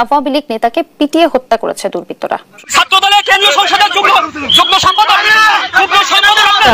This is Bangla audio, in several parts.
আওয়ামী লীগ নেতাকে পিটিয়ে হত্যা করেছে দুর্বৃত্তরা।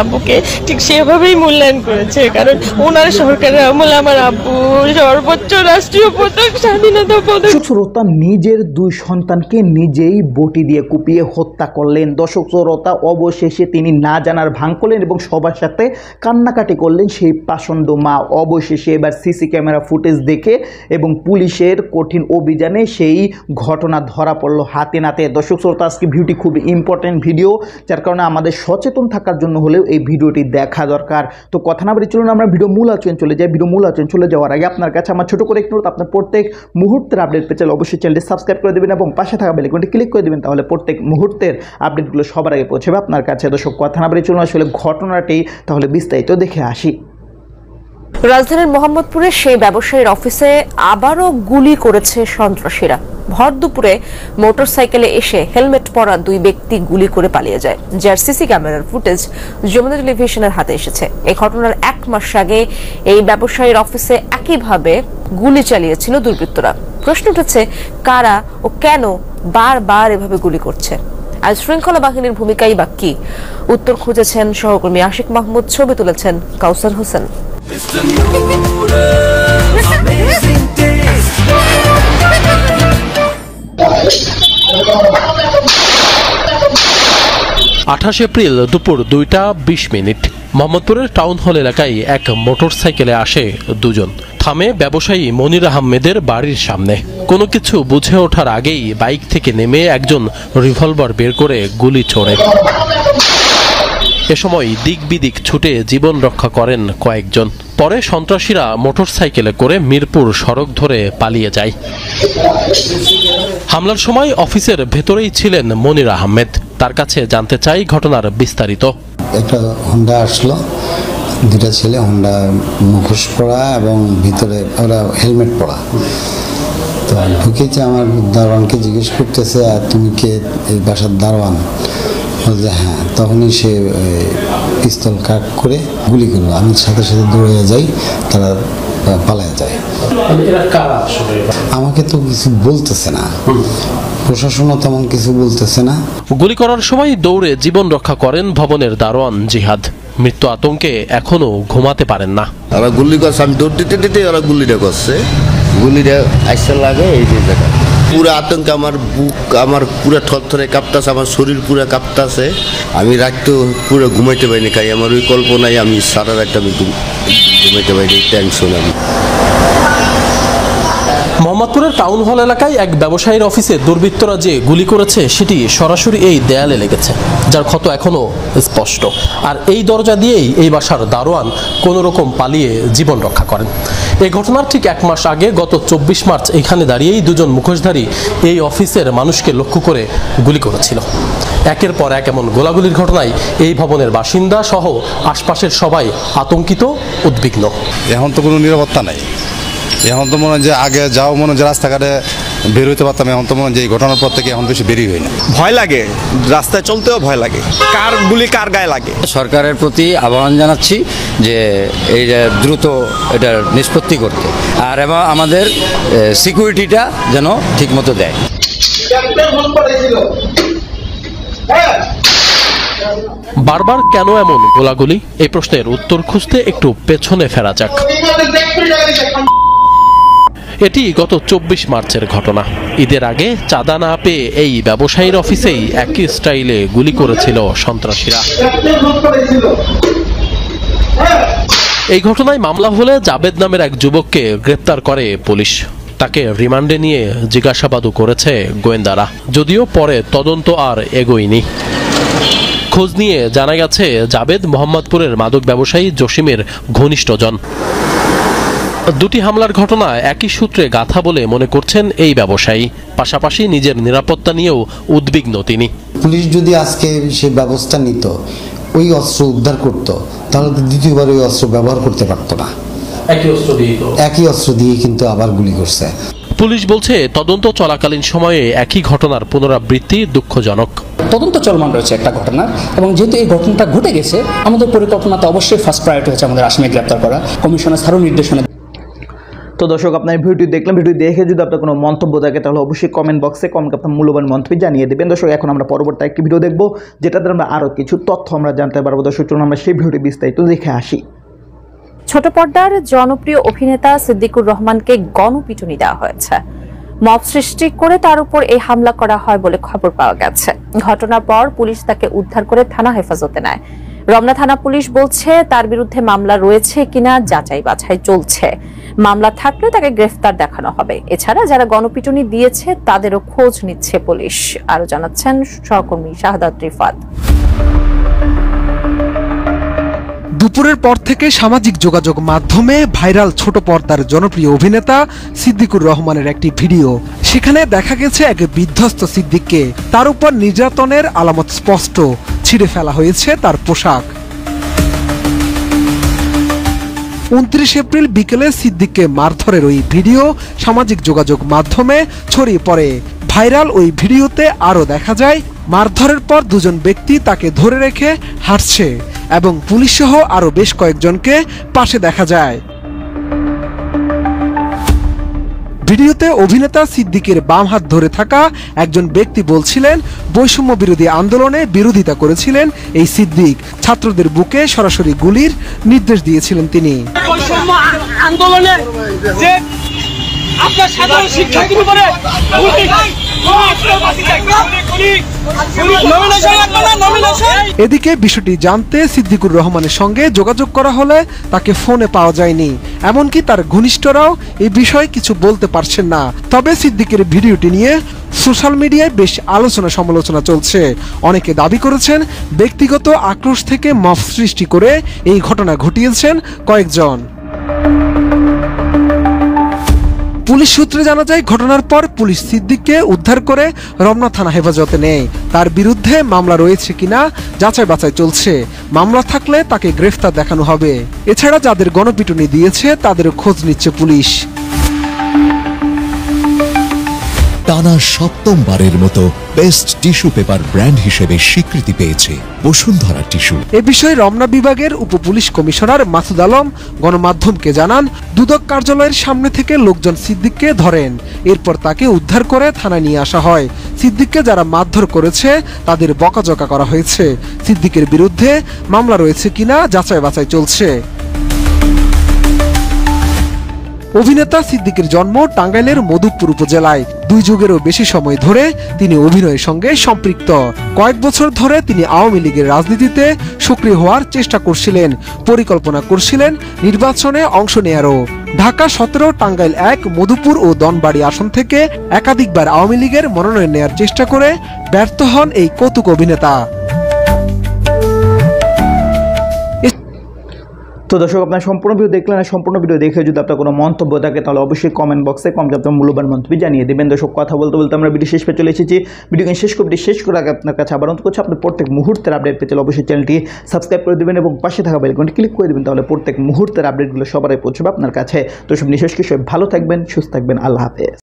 আব্বুকে ঠিক সেভাবেই মূল্যায়ন করেছে, কারণ ওনার সরকারের আমলে আমার আব্বু সর্বোচ্চ রাষ্ট্রীয় পদক, স্বাধীনতা পদক। শ্রোতা নিজের দুই সন্তানকে নিজেই বটি দিয়ে কুপিয়ে হত্যা করলেন। দর্শক শ্রোতা, অবশেষে তিনি না জানার ভান করলেন এবং সবার সাথে কান্নাকাটি করলেন সেই পাষণ্ড মা। অবশেষে এবার সিসি ক্যামেরা ফুটেজ দেখে এবং পুলিশের কঠিন অভিযানে সেই ঘটনা ধরা পড়লো হাতে নাতে। দর্শক শ্রোতা, আজকে ভিডিওটি খুব ইম্পর্টেন্ট ভিডিও, যার কারণে আমাদের সচেতন থাকার জন্য হলেও এই ভিডিওটি দেখা দরকার। তো কথা না বলে চলুন আমরা ভিডিও মূল আলোচনায় চলে যাই। ভিডিও মূল আলোচনায় চলে যাওয়ার আগে আপনার কাছে আমার ছোট করে একটু অনুরোধ, আপনার প্রত্যেক মুহূর্তের আপডেট পেতে চাইলে অবশ্যই চ্যানেলটি সাবস্ক্রাইব করে দেবেন এবং পাশে থাকা বেল আইকনটি ক্লিক করে দেবেন, তাহলে প্রত্যেক মুহূর্তের আপডেটগুলো সবার আগে পৌঁছাবে আপনার কাছে। দর্শক, কথা না বলে চলুন আসলে ঘটনাটি তাহলে বিস্তারিত দেখে আসি। রাজধানীর মোহাম্মদপুরে সেই ব্যবসায়ীর অফিসে আবারও গুলি করেছে সন্ত্রাসীরা। ভর দুপুরে মোটরসাইকেলে এসে হেলমেট পরা দুই ব্যক্তি গুলি করে পালিয়ে যায়, যার সিসি ক্যামেরার ফুটেজ যমুনা টেলিভিশনের হাতে এসেছে। এই ঘটনার 1 মাস আগে এই ব্যবসায়ীর অফিসে একইভাবে গুলি চালিয়েছিল দুর্বৃত্তরা। প্রশ্ন উঠেছে, কারা ও কেন বারবার এভাবে গুলি করছে? আজ শৃঙ্খলা বাহিনীর ভূমিকাই বা কি? উত্তর খুঁজেছেন সহকর্মী আশিক মাহমুদ, ছবি তুলেছেন কাউসার হোসেন। 28 এপ্রিল দুপুর 2:20 মোহাম্মদপুরের টাউন হল এলাকায় এক মোটরসাইকেলে আসে দুজন। থামে ব্যবসায়ী মনির আহমেদের বাড়ির সামনে। কোনো কিছু বুঝে ওঠার আগেই বাইক থেকে নেমে একজন রিভলভার বের করে গুলি ছোড়ে। এ সময় দিক বিদিক ছুটে জীবন রক্ষা করেন কয়েকজন। পরে সন্ত্রাসীরা মোটরসাইকেলে করে মিরপুর সড়ক ধরে পালিয়ে যায়। হামলার সময় অফিসের ভেতরেই ছিলেন মনির আহমেদ। তার কাছে জানতে চাই ঘটনার বিস্তারিত। একটা হোন্ডা আসলো, দুটা ছেলে, হোন্ডা মুখোশ পরা এবং ভিতরে ওরা হেলমেট পরা। তো ঢুকেছে, আমার দারোয়ানকে জিজ্ঞেস করতেছে, আর তুমি কে এই বাসার দারোয়ান? বলছে হ্যাঁ। তখনই সে পিস্তল কাট করে গুলি করলো। আমি সাথে সাথে দৌড়ে যাই, তারা পালায় যায়। আমাকে তো কিছু বলতেছে না, প্রশাসনও তেমন কিছু বলতেছে না। গুলি করার সময় দৌড়ে জীবন রক্ষা করেন ভবনের দারোয়ান জিহাদ। মৃত্যু আতঙ্কে এখনো ঘুমাতে পারেন না। ওরা গুলি করছে, আমি দৌড় দিতে দিতে ওরা গুলিটা করছে। গুলিটা আইসা লাগে এই যে জায়গা। পুরো আতঙ্কে আমার বুক, আমার পুরো থরথরে কাঁপতাছে, আমার শরীর পুরো কাঁপতাছে। আমি রাতও পুরো ঘুমাইতে পারিনি, খাই আমার ওই কল্পনায় আমি সারা রাত আমি ঘুমাইতে পারিনি, টেনশন আমি। মোহাম্মদপুরের টাউন হল এলাকায় এক ব্যবসায়ীর অফিসে দুর্বৃত্তরা যে গুলি করেছে সেটি সরাসরি এই দেয়ালে লেগেছে, যার ক্ষত এখনো স্পষ্ট। আর এই দরজা দিয়েই এই বাসার দারোয়ান কোনো রকম পালিয়ে জীবন রক্ষা করেন। এই ঘটনার ঠিক 1 মাস আগে গত 24 মার্চ এখানে দাঁড়িয়েই দুজন মুখোশধারী এই অফিসের মানুষকে লক্ষ্য করে গুলি করেছিল। একের পর এক এমন গোলাগুলির ঘটনায় এই ভবনের বাসিন্দা সহ আশপাশের সবাই আতঙ্কিত, উদ্বিগ্ন। এখন তো কোনো নিরাপত্তা নাই। এখন তো মনে হয় যে আগে যাও মনে হয় রাস্তাঘাটে বের হইতে পারতাম, এখন তো মনে হয় যে এই ঘটনার পর থেকে এখন বেশি বেরিয়ে হয় না। ভয় লাগে, রাস্তায় চলতেও ভয় লাগে, কার গুলি কার গায়ে লাগে। সরকারের প্রতি আহ্বান জানাচ্ছি যে এই দ্রুত এটার নিষ্পত্তি করতে, আর এবং আমাদের সিকিউরিটিটা যেন ঠিকমতো দেয়। বারবার কেন এমন গোলাগুলি? এই প্রশ্নের উত্তর খুঁজতে একটু পেছনে ফেরা যাক। এটি গত 24 মার্চের ঘটনা। ঈদের আগে চাঁদা না পেয়ে এই ব্যবসায়ীর অফিসেই একই স্টাইলে গুলি করেছিল সন্ত্রাসীরা। এই ঘটনায় মামলা হলে জাবেদ নামের এক যুবককে গ্রেপ্তার করে পুলিশ। তাকে রিমান্ডে নিয়ে জিজ্ঞাসাবাদও করেছে গোয়েন্দারা, যদিও পরে তদন্ত আর এগোয়নি। খোঁজ নিয়ে জানা গেছে জাবেদ মোহাম্মদপুরের মাদক ব্যবসায়ী জসিমের ঘনিষ্ঠজন। দুটি হামলার ঘটনা একই সূত্রে গাথা বলে মনে করছেন এই ব্যবসায়ী। পাশাপাশি নিজের নিরাপত্তা নিয়েও উদ্বিগ্ন তিনি। পুলিশ যদি আজকে সে ব্যবস্থা নিত, ওই অস্ত্র উদ্ধার করত, তাহলে দ্বিতীয়বার ওই অস্ত্র ব্যবহার করতে পারতো না। একই অস্ত্র দিয়ে কিন্তু আবার গুলি করছে। পুলিশ বলছে তদন্ত চলাকালীন সময়ে একই ঘটনার পুনরাবৃত্তি দুঃখজনক। তদন্ত চলমান রয়েছে একটা ঘটনা, এবং যেহেতু এই ঘটনাটা ঘটে গেছে, আমাদের পরিকল্পনাতে অবশ্যই ফার্স্ট প্রায়োরিটি হচ্ছে আমাদের আসামি গ্রেপ্তার করা, কমিশনার স্যারও নির্দেশনা। তো দর্শক আপনার ভিডিওটি দেখলাম, ভিডিও দেখে যদি আপনার কোনো মন্তব্য থাকে তাহলে অবশ্যই কমেন্ট বক্সে আপনার মূল্যবান মন্তব্য জানিয়ে দেবেন। দর্শক এখন আমরা পরবর্তী একটি ভিডিও দেখব, যেটাতে আমরা আরও কিছু তথ্য আমরা জানতে পারবো। দর্শক চলুন আমরা সেই ভিডিওটি বিস্তারিত দেখে আসি। ছোট পর্দার জনপ্রিয় অভিনেতা সিদ্দিকুর রহমানকে গণপিটুনি দেওয়া হয়েছে। মব সৃষ্টি করে তার উপর এই হামলা করা হয় বলে খবর পাওয়া গেছে। ঘটনার পর পুলিশ তাকে উদ্ধার করে থানা হেফাজতে নেয়। রমনা থানা পুলিশ বলছে তার বিরুদ্ধে মামলা রয়েছে কিনা যাচাই বাছাই চলছে। মামলা থাকলে তাকে গ্রেফতার দেখানো হবে। এছাড়া যারা গণপিটুনি দিয়েছে তাদেরও খোঁজ নিচ্ছে পুলিশ। আরো জানাচ্ছেন সহকর্মী শাহাদাত রিফাত। দুপুরের পর থেকে সামাজিক যোগাযোগ মাধ্যমে ভাইরাল ছোট পর্দার জনপ্রিয় অভিনেতা সিদ্দিকুর রহমানের একটি ভিডিও। সেখানে দেখা গেছে এক বিধ্বস্ত সিদ্দিককে, তার উপর নির্যাতনের আলামত স্পষ্ট, ছিঁড়ে ফেলা হয়েছে তার পোশাক। 29 এপ্রিল বিকেলে সিদ্দিককে মারধরের ওই ভিডিও সামাজিক যোগাযোগ মাধ্যমে ছড়িয়ে পড়ে। ভাইরাল ওই ভিডিওতে আরও দেখা যায় মারধরের পর দুজন ব্যক্তি তাকে ধরে রেখে হাঁটছে এবং পুলিশ সহ আরও বেশ কয়েকজনকে পাশে দেখা যায়। ভিডিওতে অভিনেতা সিদ্দিকের বাম হাত ধরে থাকা একজন ব্যক্তি বলছিলেন, বৈষম্য বিরোধী আন্দোলনে বিরোধিতা করেছিলেন এই সিদ্দিক। ছাত্রদের বুকে সরাসরি গুলির নির্দেশ দিয়েছিলেন তিনি। বৈষম্য আন্দোলনে যে আপনার সাধারণ শিক্ষার্থীর উপরে এদিকে বিষয়টি জানতে সিদ্দিকুর রহমানের সঙ্গে যোগাযোগ করা হলে তাকে ফোনে পাওয়া যায়নি। এমনকি তার ঘনিষ্ঠরাও এই বিষয়ে কিছু বলতে পারছেন না। তবে সিদ্দিকের ভিডিওটি নিয়ে সোশ্যাল মিডিয়ায় বেশ আলোচনা সমালোচনা চলছে। অনেকে দাবি করেছেন ব্যক্তিগত আক্রোশ থেকে মব সৃষ্টি করে এই ঘটনা ঘটিয়েছেন কয়েকজন। পুলিশ সূত্রে জানা যায়, ঘটনার পর পুলিশ সিদ্দিককে উদ্ধার করে রমনা থানা হেফাজতে নেয়। তার বিরুদ্ধে মামলা রয়েছে কিনা যাচাই বাছাই চলছে। মামলা থাকলে তাকে গ্রেফতার দেখানো হবে। এছাড়া যাদের গণপিটুনি দিয়েছে তাদেরও খোঁজ নিচ্ছে পুলিশ। টানা সপ্তমবারের মতো বেস্ট টিস্যু পেপার ব্র্যান্ড হিসেবে স্বীকৃতি পেয়েছে বসুন্ধরা টিস্যু। এ বিষয়ে রমনা বিভাগের উপ পুলিশ কমিশনার মাসুদ আলম গণমাধ্যমকে জানান, দুদক কার্যালয়ের সামনে থেকে লোকজন সিদ্দিককে ধরেন। এরপর তাকে উদ্ধার করে থানায় নিয়ে আসা হয়। সিদ্দিককে যারা মারধর করেছে তাদের বকাঝকা করা হয়েছে। সিদ্দিকের বিরুদ্ধে মামলা রয়েছে কিনা যাচাই বাছাই চলছে। অভিনেতা সিদ্দিকের জন্ম টাঙ্গাইলের মধুপুর উপজেলায়। 2 যুগেরও বেশি সময় ধরে তিনি অভিনয়ের সঙ্গে সম্পৃক্ত। কয়েক বছর ধরে তিনি আওয়ামী লীগের রাজনীতিতে সক্রিয় হওয়ার চেষ্টা করছিলেন, পরিকল্পনা করছিলেন নির্বাচনে অংশ নেয়ারও। ঢাকা 17, টাঙ্গাইল 1, মধুপুর ও দনবাড়ি আসন থেকে একাধিকবার আওয়ামী লীগের মনোনয়ন নেয়ার চেষ্টা করে ব্যর্থ হন এই কৌতুক অভিনেতা। তো দর্শক আপনার সম্পূর্ণ ভিডিও দেখলেন। সম্পূর্ণ ভিডিও দেখে যদি আপনার কোনো মন্তব্য থাকে তাহলে অবশ্যই কমেন্ট বক্সে আপনার মূল্যবান মন্তব্য জানিয়ে দেবেন। দর্শক কথা বলতে বলতে আমরা ভিডিও শেষ পেয়ে চলে এসেছি। ভিডিওকে শেষ করে আগে আপনার কাছে আবার অনুরোধ করছি, আপনি প্রত্যেক মুহূর্তের আপডেট পেতে অবশ্যই চ্যানেলটি সাবস্ক্রাইব করে দেবেন এবং পাশে থাকা বেল আইকনটি ক্লিক করে দেবেন। তাহলে প্রত্যেক মুহূর্তের আপডেটগুলো সবারই পৌঁছবে আপনার কাছে। তো সব নিঃশেষ কিছু ভালো থাকবেন, সুস্থ থাকবেন। আল্লাহ হাফেজ।